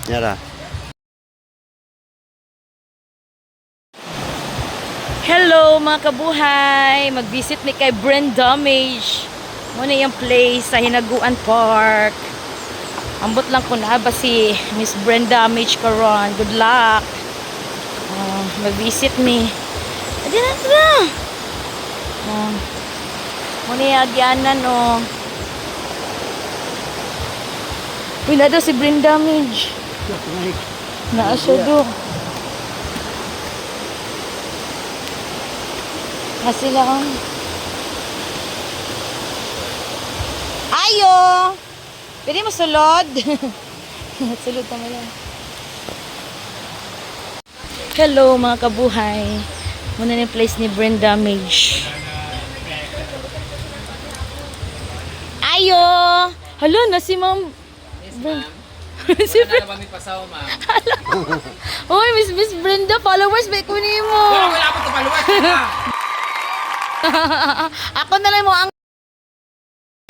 Yara. Hello mga kabuhay! Mag-visit mi kay Brendamage. Muna yung place sa Hinaguan Park. Ambot lang ko na ba si Miss Brendamage karon. Good luck! Mag-visit mi. Adi na ito na! Muna yung agyanan o. Uy, na daw si Brendamage. Naa siya do. Sila ang ayo! Pwede mo sulod? Sulod naman lang. Hello mga kabuhay. Muna na yung place ni Brendamage. Ayo! Hala na si Ma'am. Yes, ma'am. Si Wala na ba may pasaw, ma'am? Uy, Miss Brenda, followers ba kunin mo? Wala po ito paluwas, ma'am. Ako na lang mo ang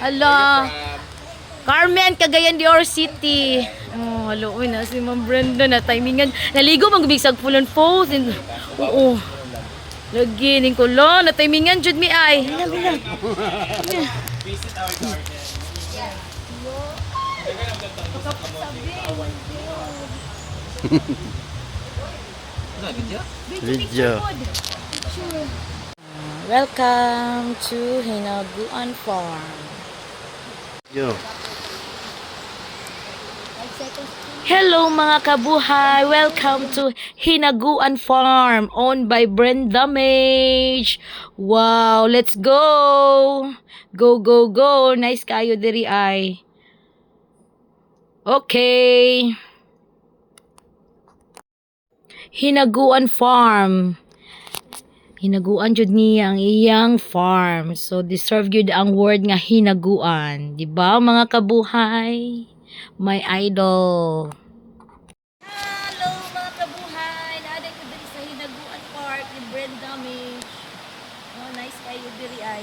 Hala. Carmen, Cagayan de Oro City. Oh, hello. Uy, na si Ma'am Brenda na timingan. Naligo magbigsag full post. Oo. Lagi ning ko lo na timingan jud mi ay. Hala, hala. Visit our garden. Video. Welcome to Hinaguan Farm. Yo. Hello mga kabuhay! Welcome to Hinaguan Farm owned by Brendamage. Wow, let's go! Go, go, go! Nice kayo diri ay. Okay. Hinaguan Farm. Hinaguan jud niya ang iyang farm. So deserve jud ang word nga hinaguan, di ba mga kabuhay? My idol. Hello mga kabuhay. Naaday ko diri sa Hinaguan Park ni Brendamage. Oh, nice kayo diri ay.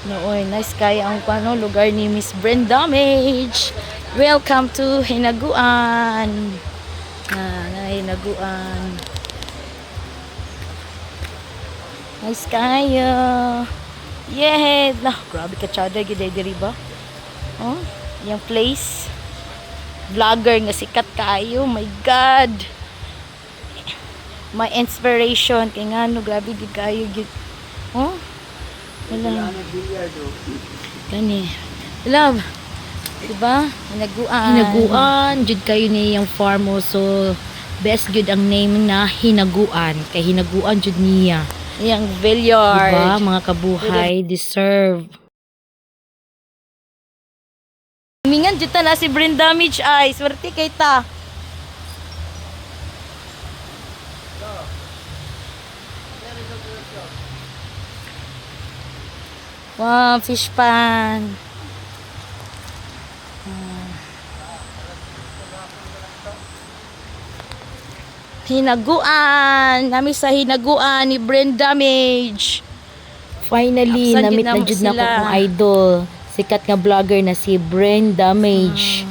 Nooy, nice kayo ang lugar ni Miss Brendamage. Welcome to Hinaguan. Hinaguan. Nice kayo. Yeah. Nah, grabe ka chada giday diri ba? Oh, yung place. Vlogger nga sikat kayo. My God. My inspiration kay ngano grabe gid kayo gid. Oh. Wala. Kani. Love. Diba? Hinaguan. Jud kayo niyang farm mo. So, best jud ang name na Hinaguan. Kay Hinaguan jud niya. Iyang vineyard. Diba? Mga kabuhay. Deserve. Mingan jud ta na si Brendamage ay. Swerte kay ta. Wow, fish pan. Hinaguan. Nami sa Hinaguan ni Brendamage. Finally, Aksan namit gid na mo jud na ko sila. kong idol. Sikat nga vlogger na si Brendamage.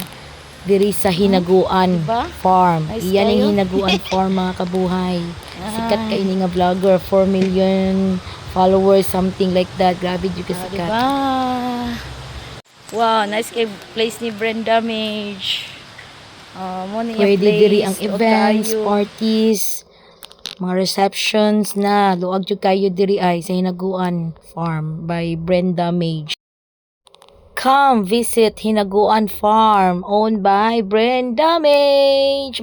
Diri sa Hinaguan Diba? Farm. Nice Iyan ang kayo. Hinaguan Farm mga kabuhay. Sikat kayo ni nga vlogger. 4 million followers, something like that. Grabe jud ka sikat. Diba? Wow, nice kay place ni Brendamage. Mo na yung Pwede place. diri ang Huwag events, kayo. parties, mga receptions na. Luag jud kayo diri ay sa Hinaguan Farm by Brendamage. Come visit Hinaguan Farm owned by Brendamage.